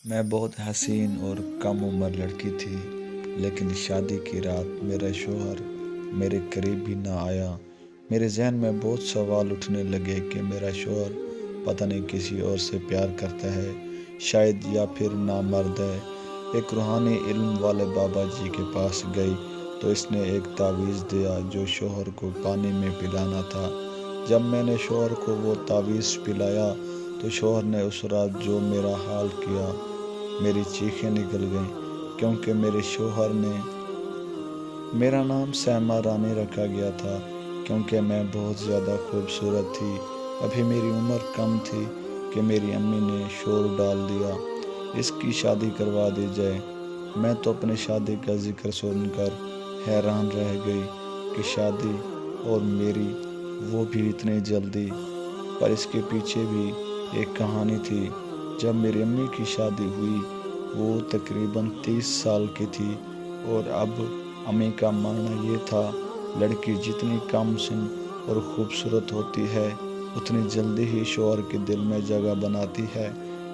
میں بہت حسین اور کم عمر لڑکی تھی، لیکن شادی کی رات میرا شوہر میرے قریب بھی نہ آیا۔ میرے ذہن میں بہت سوال اٹھنے لگے کہ میرا شوہر پتہ نہیں کسی اور سے پیار کرتا ہے، شاید، یا پھر نامرد ہے۔ ایک روحانی علم والے بابا جی کے پاس گئی تو اس نے ایک تعویذ دیا جو شوہر کو پانی میں پلانا تھا۔ جب میں نے شوہر کو وہ تعویذ پلایا تو شوہر نے اس رات جو میرا حال کیا، میری چیخیں نکل گئیں، کیونکہ میرے شوہر نے میرا نام سیمہ رانی رکھا گیا تھا، کیونکہ میں بہت زیادہ خوبصورت تھی۔ ابھی میری عمر کم تھی کہ میری امی نے شور ڈال دیا، اس کی شادی کروا دی جائے۔ میں تو اپنی شادی کا ذکر سن کر حیران رہ گئی کہ شادی، اور میری، وہ بھی اتنی جلدی۔ پر اس کے پیچھے بھی ایک کہانی تھی۔ جب میری امی کی شادی ہوئی وہ تقریباً 30 سال کی تھی، اور اب امی کا ماننا یہ تھا، لڑکی جتنی کم سن اور خوبصورت ہوتی ہے اتنی جلدی ہی شوہر کے دل میں جگہ بناتی ہے،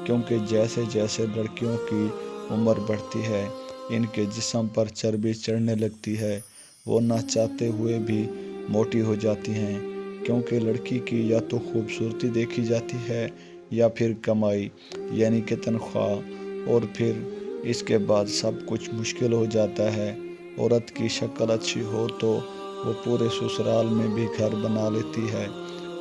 کیونکہ جیسے جیسے لڑکیوں کی عمر بڑھتی ہے ان کے جسم پر چربی چڑھنے لگتی ہے، وہ نہ چاہتے ہوئے بھی موٹی ہو جاتی ہیں، کیونکہ لڑکی کی یا تو خوبصورتی دیکھی جاتی ہے یا پھر کمائی، یعنی کہ تنخواہ، اور پھر اس کے بعد سب کچھ مشکل ہو جاتا ہے۔ عورت کی شکل اچھی ہو تو وہ پورے سسرال میں بھی گھر بنا لیتی ہے۔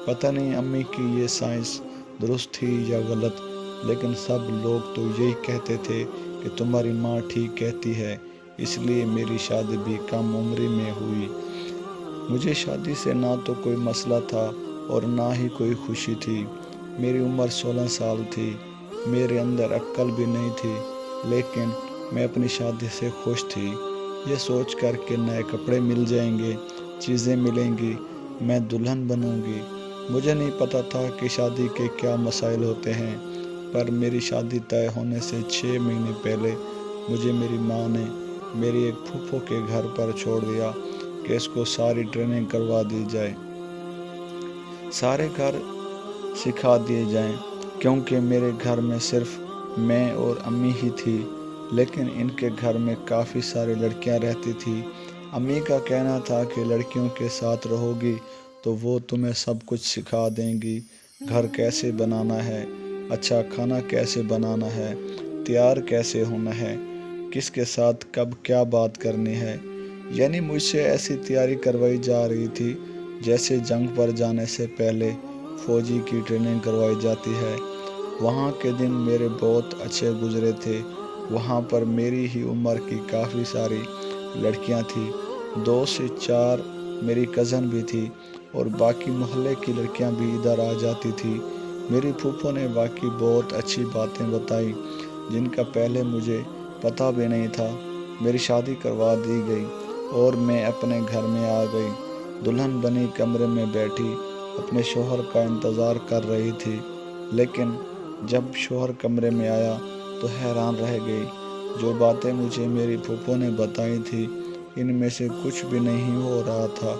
پتہ نہیں امی کی یہ سائنس درست تھی یا غلط، لیکن سب لوگ تو یہی کہتے تھے کہ تمہاری ماں ٹھیک کہتی ہے، اس لیے میری شادی بھی کم عمری میں ہوئی۔ مجھے شادی سے نہ تو کوئی مسئلہ تھا اور نہ ہی کوئی خوشی تھی۔ میری عمر 16 سال تھی، میرے اندر عقل بھی نہیں تھی، لیکن میں اپنی شادی سے خوش تھی، یہ سوچ کر کہ نئے کپڑے مل جائیں گے، چیزیں ملیں گی، میں دلہن بنوں گی۔ مجھے نہیں پتا تھا کہ شادی کے کیا مسائل ہوتے ہیں، پر میری شادی طے ہونے سے 6 مہینے پہلے مجھے میری ماں نے میری ایک پھوپھو کے گھر پر چھوڑ دیا کہ اس کو ساری ٹریننگ کروا دی جائے، سارے گھر سکھا دیے جائیں، کیونکہ میرے گھر میں صرف میں اور امی ہی تھی، لیکن ان کے گھر میں کافی ساری لڑکیاں رہتی تھی۔ امی کا کہنا تھا کہ لڑکیوں کے ساتھ رہو گی تو وہ تمہیں سب کچھ سکھا دیں گی، گھر کیسے بنانا ہے، اچھا کھانا کیسے بنانا ہے، تیار کیسے ہونا ہے، کس کے ساتھ کب کیا بات کرنی ہے، یعنی مجھ سے ایسی تیاری کروائی جا رہی تھی جیسے جنگ پر جانے سے پہلے فوجی کی ٹریننگ کروائی جاتی ہے۔ وہاں کے دن میرے بہت اچھے گزرے تھے۔ وہاں پر میری ہی عمر کی کافی ساری لڑکیاں تھیں، 2 سے 4 میری کزن بھی تھی، اور باقی محلے کی لڑکیاں بھی ادھر آ جاتی تھی۔ میری پھوپھو نے واقعی بہت اچھی باتیں بتائیں جن کا پہلے مجھے پتہ بھی نہیں تھا۔ میری شادی کروا دی گئی اور میں اپنے گھر میں آ گئی، دلہن بنی کمرے میں بیٹھی اپنے شوہر کا انتظار کر رہی تھی، لیکن جب شوہر کمرے میں آیا تو حیران رہ گئی۔ جو باتیں مجھے میری پھوپھو نے بتائی تھی ان میں سے کچھ بھی نہیں ہو رہا تھا۔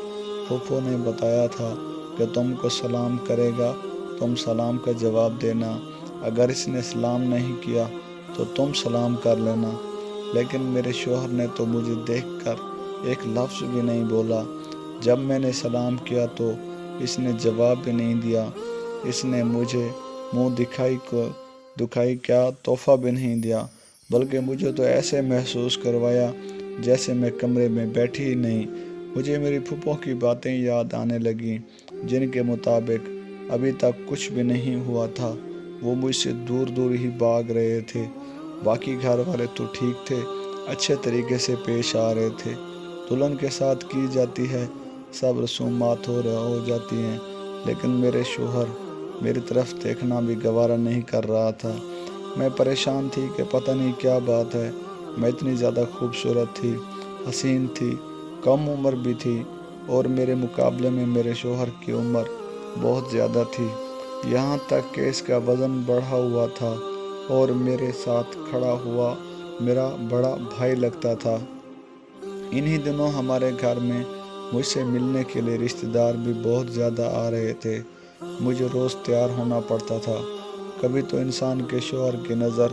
پھوپھو نے بتایا تھا کہ تم کو سلام کرے گا، تم سلام کا جواب دینا، اگر اس نے سلام نہیں کیا تو تم سلام کر لینا، لیکن میرے شوہر نے تو مجھے دیکھ کر ایک لفظ بھی نہیں بولا۔ جب میں نے سلام کیا تو اس نے جواب بھی نہیں دیا، اس نے مجھے منہ دکھائی کیا تحفہ بھی نہیں دیا، بلکہ مجھے تو ایسے محسوس کروایا جیسے میں کمرے میں بیٹھی ہی نہیں۔ مجھے میری پھوپھو کی باتیں یاد آنے لگیں جن کے مطابق ابھی تک کچھ بھی نہیں ہوا تھا، وہ مجھ سے دور دور ہی بھاگ رہے تھے۔ باقی گھر والے تو ٹھیک تھے، اچھے طریقے سے پیش آ رہے تھے، دلہن کے ساتھ کی جاتی ہے سب رسومات ہو جاتی ہیں، لیکن میرے شوہر میری طرف دیکھنا بھی گوارا نہیں کر رہا تھا۔ میں پریشان تھی کہ پتہ نہیں کیا بات ہے، میں اتنی زیادہ خوبصورت تھی، حسین تھی، کم عمر بھی تھی، اور میرے مقابلے میں میرے شوہر کی عمر بہت زیادہ تھی، یہاں تک کہ اس کا وزن بڑھا ہوا تھا اور میرے ساتھ کھڑا ہوا میرا بڑا بھائی لگتا تھا۔ انہی دنوں ہمارے گھر میں مجھ سے ملنے کے لیے رشتہ دار بھی بہت زیادہ آ رہے تھے، مجھے روز تیار ہونا پڑتا تھا۔ کبھی تو انسان کے شوہر کی نظر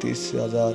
30,000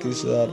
30,000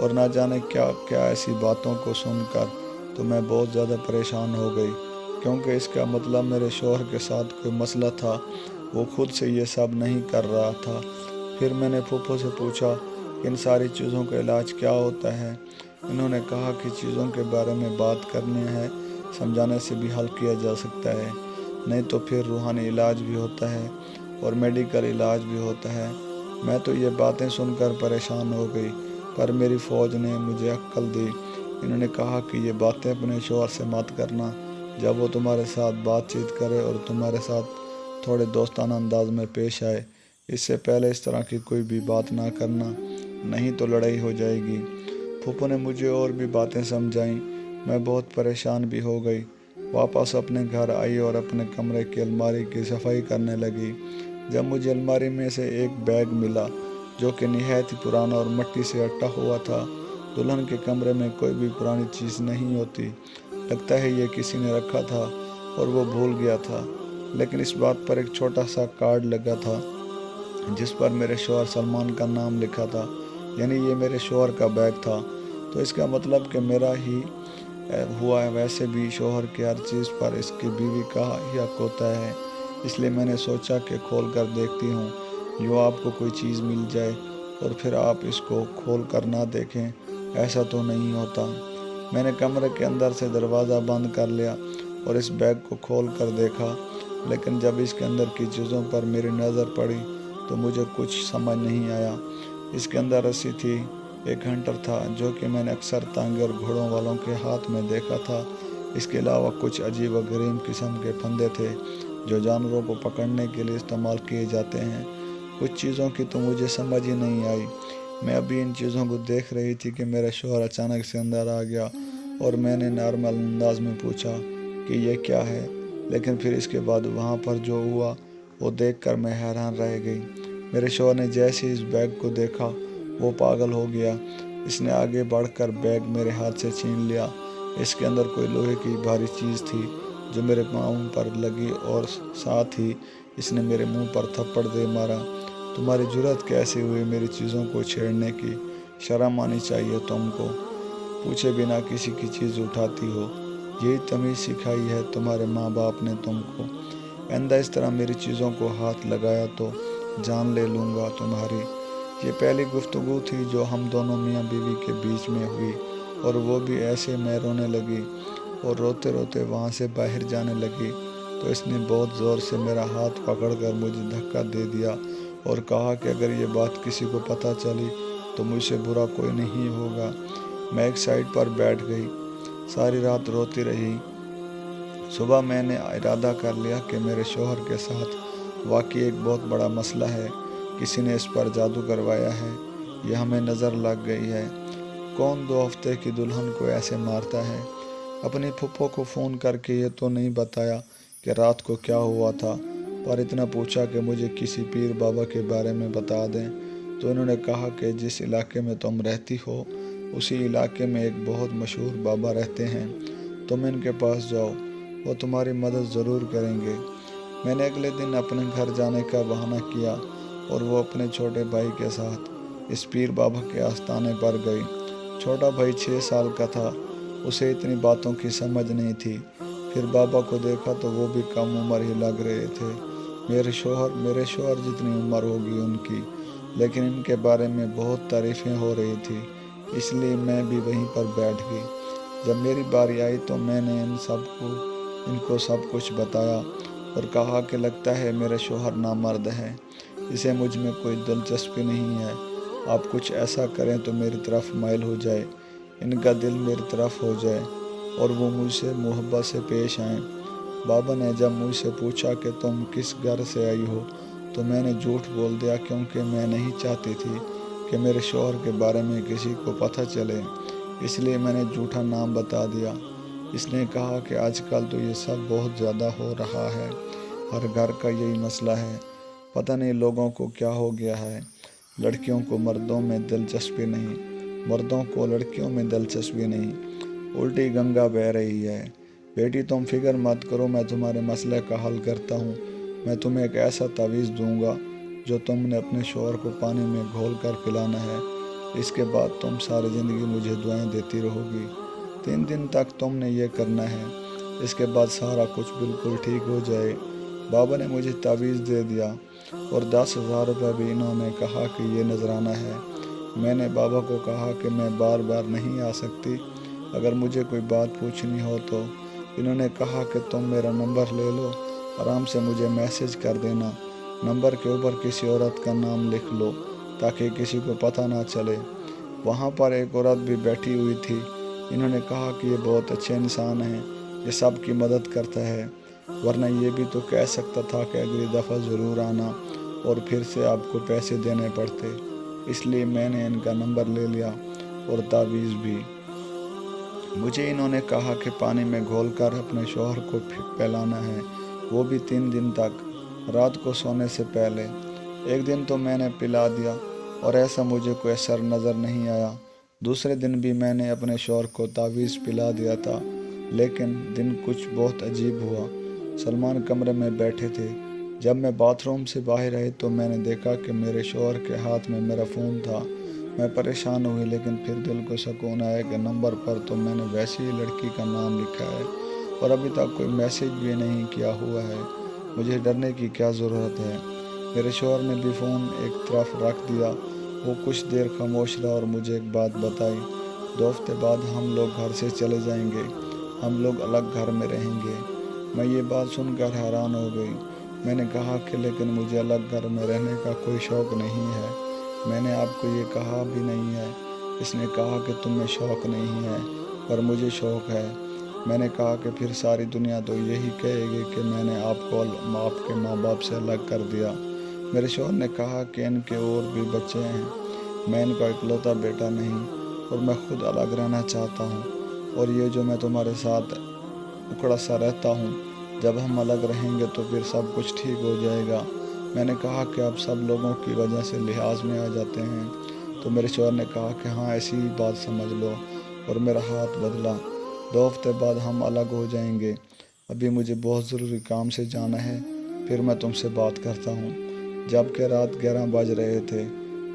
اور نہ جانے کیا کیا ایسی باتوں کو سن کر تو میں بہت زیادہ پریشان ہو گئی، کیونکہ اس کا مطلب میرے شوہر کے ساتھ کوئی مسئلہ تھا، وہ خود سے یہ سب نہیں کر رہا تھا۔ پھر میں نے پھوپھو سے پوچھا کہ ان ساری چیزوں کا علاج کیا ہوتا ہے؟ انہوں نے کہا کہ چیزوں کے بارے میں بات کرنی ہے، سمجھانے سے بھی حل کیا جا سکتا ہے، نہیں تو پھر روحانی علاج بھی ہوتا ہے اور میڈیکل علاج بھی ہوتا ہے۔ میں تو یہ باتیں سن کر پریشان ہو گئی، پر میری فوج نے مجھے عقل دی۔ انہوں نے کہا کہ یہ باتیں اپنے شوہر سے مت کرنا، جب وہ تمہارے ساتھ بات چیت کرے اور تمہارے ساتھ تھوڑے دوستانہ انداز میں پیش آئے، اس سے پہلے اس طرح کی کوئی بھی بات نہ کرنا، نہیں تو لڑائی ہو جائے گی۔ پھوپھو نے مجھے اور بھی باتیں سمجھائیں، میں بہت پریشان بھی ہو گئی۔ واپس اپنے گھر آئی اور اپنے کمرے کی الماری کی صفائی کرنے لگی، جب مجھے الماری میں سے ایک بیگ ملا جو کہ نہایت ہی پرانا اور مٹی سے اٹا ہوا تھا۔ دلہن کے کمرے میں کوئی بھی پرانی چیز نہیں ہوتی، لگتا ہے یہ کسی نے رکھا تھا اور وہ بھول گیا تھا، لیکن اس بات پر ایک چھوٹا سا کارڈ لگا تھا جس پر میرے شوہر سلمان کا نام لکھا تھا، یعنی یہ میرے شوہر کا بیگ تھا، تو اس کا مطلب کہ میرا ہی ہوا ہے۔ ویسے بھی شوہر کی ہر چیز پر اس کی بیوی کا ہی حق ہوتا ہے، اس لیے میں نے سوچا کہ کھول کر دیکھتی ہوں، یوں آپ کو کوئی چیز مل جائے اور پھر آپ اس کو کھول کر نہ دیکھیں، ایسا تو نہیں ہوتا۔ میں نے کمرے کے اندر سے دروازہ بند کر لیا اور اس بیگ کو کھول کر دیکھا، لیکن جب اس کے اندر کی چیزوں پر میری نظر پڑی تو مجھے کچھ سمجھ نہیں آیا۔ اس کے اندر رسی تھی، ایک ہنٹر تھا جو کہ میں نے اکثر تانگے اور گھوڑوں والوں کے ہاتھ میں دیکھا تھا۔ اس کے علاوہ کچھ عجیب و غریب قسم کے پھندے تھے جو جانوروں کو پکڑنے کے لیے استعمال کیے جاتے ہیں۔ کچھ چیزوں کی تو مجھے سمجھ ہی نہیں آئی۔ میں ابھی ان چیزوں کو دیکھ رہی تھی کہ میرا شوہر اچانک سے اندر آ گیا اور میں نے نارمل انداز میں پوچھا کہ یہ کیا ہے، لیکن پھر اس کے بعد وہاں پر جو ہوا وہ دیکھ کر میں حیران رہ گئی۔ میرے شوہر نے جیسے اس بیگ کو دیکھا وہ پاگل ہو گیا۔ اس نے آگے بڑھ کر بیگ میرے ہاتھ سے چھین لیا۔ اس کے اندر کوئی لوہے کی بھاری چیز تھی جو میرے پاؤں پر لگی اور ساتھ ہی اس نے میرے منہ پر تھپڑ دے مارا۔ تمہاری جرأت کیسے ہوئی میری چیزوں کو چھیڑنے کی؟ شرم آنی چاہیے تم کو، پوچھے بنا کسی کی چیز اٹھاتی ہو، یہی تمیز سکھائی ہے تمہارے ماں باپ نے تم کو؟ آئندہ اس طرح میری چیزوں کو ہاتھ لگایا تو جان لے لوں گا تمہاری۔ یہ پہلی گفتگو تھی جو ہم دونوں میاں بیوی کے بیچ میں ہوئی، اور وہ بھی ایسے میں رونے لگی اور روتے روتے وہاں سے باہر جانے لگی تو اس نے بہت زور سے میرا ہاتھ پکڑ کر مجھے دھکا دے دیا اور کہا کہ اگر یہ بات کسی کو پتہ چلی تو مجھ سے برا کوئی نہیں ہوگا۔ میں ایک سائڈ پر بیٹھ گئی، ساری رات روتی رہی۔ صبح میں نے ارادہ کر لیا کہ میرے شوہر کے ساتھ واقعی ایک بہت بڑا مسئلہ ہے، کسی نے اس پر جادو کروایا ہے، یہ ہمیں نظر لگ گئی ہے۔ کون 2 ہفتے کی دلہن کو ایسے مارتا ہے؟ اپنی پھوپھو کو فون کر کے یہ تو نہیں بتایا کہ رات کو کیا ہوا تھا، پر اتنا پوچھا کہ مجھے کسی پیر بابا کے بارے میں بتا دیں، تو انہوں نے کہا کہ جس علاقے میں تم رہتی ہو اسی علاقے میں ایک بہت مشہور بابا رہتے ہیں، تم ان کے پاس جاؤ، وہ تمہاری مدد ضرور کریں گے۔ میں نے اگلے دن اپنے گھر جانے کا بہانہ کیا اور وہ اپنے چھوٹے بھائی کے ساتھ اس پیر بابا کے آستانے پر گئی۔ چھوٹا بھائی 6 سال کا تھا، اسے اتنی باتوں کی سمجھ نہیں تھی۔ پھر بابا کو دیکھا تو وہ بھی کم عمر ہی لگ رہے تھے، میرے شوہر جتنی عمر ہوگی ان کی، لیکن ان کے بارے میں بہت تعریفیں ہو رہی تھی، اس لیے میں بھی وہیں پر بیٹھ گئی۔ جب میری باری آئی تو میں نے ان کو سب کچھ بتایا اور کہا کہ لگتا ہے میرا شوہر نامرد ہے، اسے مجھ میں کوئی دلچسپی نہیں ہے، آپ کچھ ایسا کریں تو میری طرف مائل ہو جائے، ان کا دل میری طرف ہو جائے اور وہ مجھ سے محبت سے پیش آئیں۔ بابا نے جب مجھ سے پوچھا کہ تم کس گھر سے آئی ہو تو میں نے جھوٹ بول دیا، کیونکہ میں نہیں چاہتی تھی کہ میرے شوہر کے بارے میں کسی کو پتہ چلے، اس لیے میں نے جھوٹا نام بتا دیا۔ اس نے کہا کہ آج کل تو یہ سب بہت زیادہ ہو رہا ہے، ہر گھر کا یہی مسئلہ ہے، پتہ نہیں لوگوں کو کیا ہو گیا ہے، لڑکیوں کو مردوں میں دلچسپی نہیں، مردوں کو لڑکیوں میں دلچسپی نہیں، الٹی گنگا بہہ رہی ہے۔ بیٹی تم فکر مت کرو، میں تمہارے مسئلے کا حل کرتا ہوں، میں تمہیں ایک ایسا تعویذ دوں گا جو تم نے اپنے شوہر کو پانی میں گھول کر پلانا ہے، اس کے بعد تم ساری زندگی مجھے دعائیں دیتی رہو گی۔ 3 دن تک تم نے یہ کرنا ہے، اس کے بعد سارا کچھ بالکل ٹھیک ہو جائے۔ بابا نے مجھے تعویذ دے دیا اور 10,000 روپے بھی۔ انہوں نے کہا کہ یہ نذرانہ ہے۔ میں نے بابا کو کہا کہ میں بار بار نہیں آ سکتی، اگر مجھے کوئی بات پوچھنی ہو تو۔ انہوں نے کہا کہ تم میرا نمبر لے لو، آرام سے مجھے میسج کر دینا، نمبر کے اوپر کسی عورت کا نام لکھ لو تاکہ کسی کو پتہ نہ چلے۔ وہاں پر ایک عورت بھی بیٹھی ہوئی تھی۔ انہوں نے کہا کہ یہ بہت اچھے انسان ہیں، یہ سب کی مدد کرتا ہے، ورنہ یہ بھی تو کہہ سکتا تھا کہ اگلی دفعہ ضرور آنا اور پھر سے آپ کو پیسے دینے پڑتے۔ اس لیے میں نے ان کا نمبر لے لیا اور تعویذ بھی۔ مجھے انہوں نے کہا کہ پانی میں گھول کر اپنے شوہر کو پلانا ہے، وہ بھی 3 دن تک، رات کو سونے سے پہلے۔ ایک دن تو میں نے پلا دیا اور ایسا مجھے کوئی اثر نظر نہیں آیا۔ دوسرے دن بھی میں نے اپنے شوہر کو تعویذ پلا دیا تھا، لیکن دن کچھ بہت عجیب ہوا۔ سلمان کمرے میں بیٹھے تھے۔ جب میں باتھ روم سے باہر آئی تو میں نے دیکھا کہ میرے شوہر کے ہاتھ میں میرا فون تھا۔ میں پریشان ہوئی، لیکن پھر دل کو سکون آیا کہ نمبر پر تو میں نے ویسی ہی لڑکی کا نام لکھا ہے اور ابھی تک کوئی میسج بھی نہیں کیا ہوا ہے۔ مجھے ڈرنے کی کیا ضرورت ہے؟ میرے شوہر نے بھی فون ایک طرف رکھ دیا۔ وہ کچھ دیر خاموش رہا اور مجھے ایک بات بتائی، 2 ہفتے بعد ہم لوگ گھر سے چلے جائیں گے، ہم لوگ الگ گھر میں رہیں گے۔ میں یہ بات سن کر حیران ہو گئی۔ میں نے کہا کہ لیکن مجھے الگ گھر میں رہنے کا کوئی شوق نہیں ہے، میں نے آپ کو یہ کہا بھی نہیں ہے۔ اس نے کہا کہ تمہیں شوق نہیں ہے پر مجھے شوق ہے۔ میں نے کہا کہ پھر ساری دنیا تو یہی کہے گی کہ میں نے آپ کو آپ کے ماں باپ سے الگ کر دیا۔ میرے شوہر نے کہا کہ ان کے اور بھی بچے ہیں، میں ان کا اکلوتا بیٹا نہیں اور میں خود الگ رہنا چاہتا ہوں، اور یہ جو میں تمہارے ساتھ اکڑا سا رہتا ہوں، جب ہم الگ رہیں گے تو پھر سب کچھ ٹھیک ہو جائے گا۔ میں نے کہا کہ اب سب لوگوں کی وجہ سے لحاظ میں آ جاتے ہیں، تو میرے شوہر نے کہا کہ ہاں ایسی ہی بات سمجھ لو، اور میرا ہاتھ بدلا۔ 2 ہفتے بعد ہم الگ ہو جائیں گے، ابھی مجھے بہت ضروری کام سے جانا ہے، پھر میں تم سے بات کرتا ہوں۔ جب کہ رات 11 بج رہے تھے،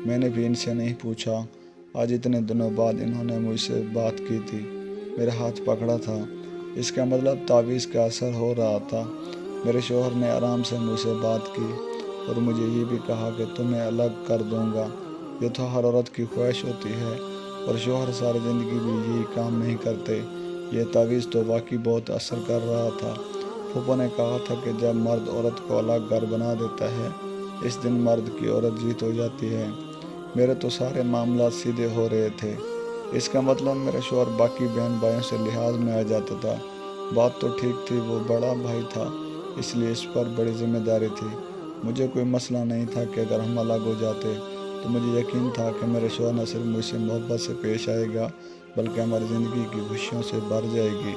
میں نے بھی ان سے نہیں پوچھا، آج اتنے دنوں بعد انہوں نے مجھ سے بات کی تھی، میرا ہاتھ پکڑا تھا، اس کا مطلب تعویذ کا اثر ہو رہا تھا۔ میرے شوہر نے آرام سے مجھ سے بات کی اور مجھے یہ بھی کہا کہ تمہیں الگ کر دوں گا، یہ تو ہر عورت کی خواہش ہوتی ہے، اور شوہر ساری زندگی بھی یہی کام نہیں کرتے۔ یہ تعویذ تو واقعی بہت اثر کر رہا تھا۔ پھوپھو نے کہا تھا کہ جب مرد عورت کو الگ گھر بنا دیتا ہے، اس دن مرد کی عورت جیت ہو جاتی ہے۔ میرے تو سارے معاملات سیدھے ہو رہے تھے، اس کا مطلب میرا شوہر باقی بہن بھائیوں سے لحاظ میں آ جاتا تھا۔ بات تو ٹھیک تھی، وہ بڑا بھائی تھا، اس لیے اس پر بڑی ذمہ داری تھی۔ مجھے کوئی مسئلہ نہیں تھا کہ اگر ہم الگ ہو جاتے تو مجھے یقین تھا کہ میرے شوہر نہ صرف مجھ سے محبت سے پیش آئے گا بلکہ ہماری زندگی کی خوشیوں سے بھر جائے گی۔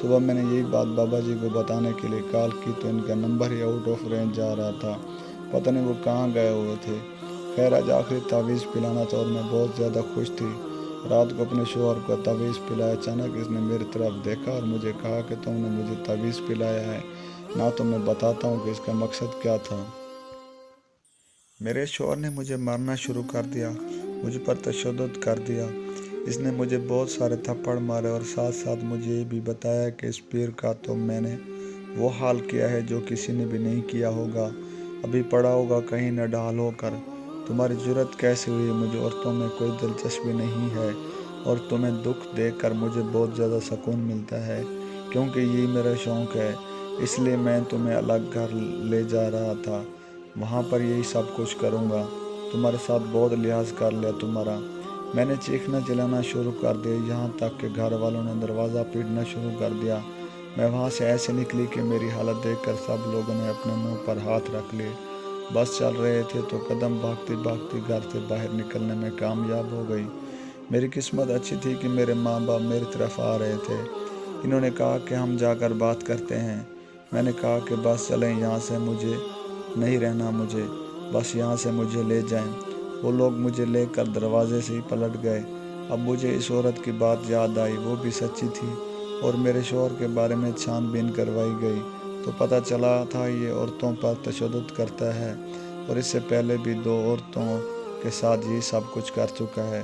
صبح میں نے یہی بات بابا جی کو بتانے کے لیے کال کی تو ان کا number he out of range جا رہا تھا، پتہ نہیں وہ کہاں گئے ہوئے تھے۔ خیر آج آخری تعویذ پلانا تھا اور میں بہت زیادہ خوش تھی۔ رات کو اپنے شوہر کو تعویذ پلایا، اچانک اس نے میری طرف دیکھا اور مجھے کہا کہ تم نے مجھے تعویذ پلایا ہے نا، تو میں بتاتا ہوں کہ اس کا مقصد کیا تھا۔ میرے شوہر نے مجھے مارنا شروع کر دیا، مجھ پر تشدد کر دیا، اس نے مجھے بہت سارے تھپڑ مارے اور ساتھ ساتھ مجھے یہ بھی بتایا کہ اس پیر کا تو میں نے وہ حال کیا ہے جو کسی نے بھی نہیں کیا ہوگا، ابھی پڑا ہوگا کہیں نہ ڈھال ہو کر۔ تمہاری جرأت کیسے ہوئی؟ مجھے عورتوں میں کوئی دلچسپی نہیں ہے اور تمہیں دکھ دیکھ کر مجھے بہت زیادہ سکون ملتا ہے، کیونکہ یہی میرا شوق ہے، اس لیے میں تمہیں الگ گھر لے جا رہا تھا، وہاں پر یہی سب کچھ کروں گا، تمہارے ساتھ بہت لحاظ کر لیا تمہارا۔ میں نے چیخنا چلانا شروع کر دیا، یہاں تک کہ گھر والوں نے دروازہ پیٹنا شروع کر دیا۔ میں وہاں سے ایسے نکلی کہ میری حالت دیکھ کر سب لوگوں نے اپنے منہ پر ہاتھ رکھ لیے۔ بس چل رہے تھے تو قدم بھاگتی بھاگتی گھر سے باہر نکلنے میں کامیاب ہو گئی۔ میری قسمت اچھی تھی کہ میرے ماں باپ میری طرف آ رہے تھے۔ انہوں نے کہا کہ ہم جا کر بات کرتے ہیں۔ میں نے کہا کہ بس چلیں، یہاں سے مجھے نہیں رہنا، مجھے بس یہاں سے مجھے لے جائیں۔ وہ لوگ مجھے لے کر دروازے سے ہی پلٹ گئے۔ اب مجھے اس عورت کی بات یاد آئی، وہ بھی سچی تھی اور میرے شوہر کے بارے میں چھان بین کروائی گئی تو پتہ چلا تھا یہ عورتوں پر تشدد کرتا ہے اور اس سے پہلے بھی 2 عورتوں کے ساتھ یہی سب کچھ کر چکا ہے۔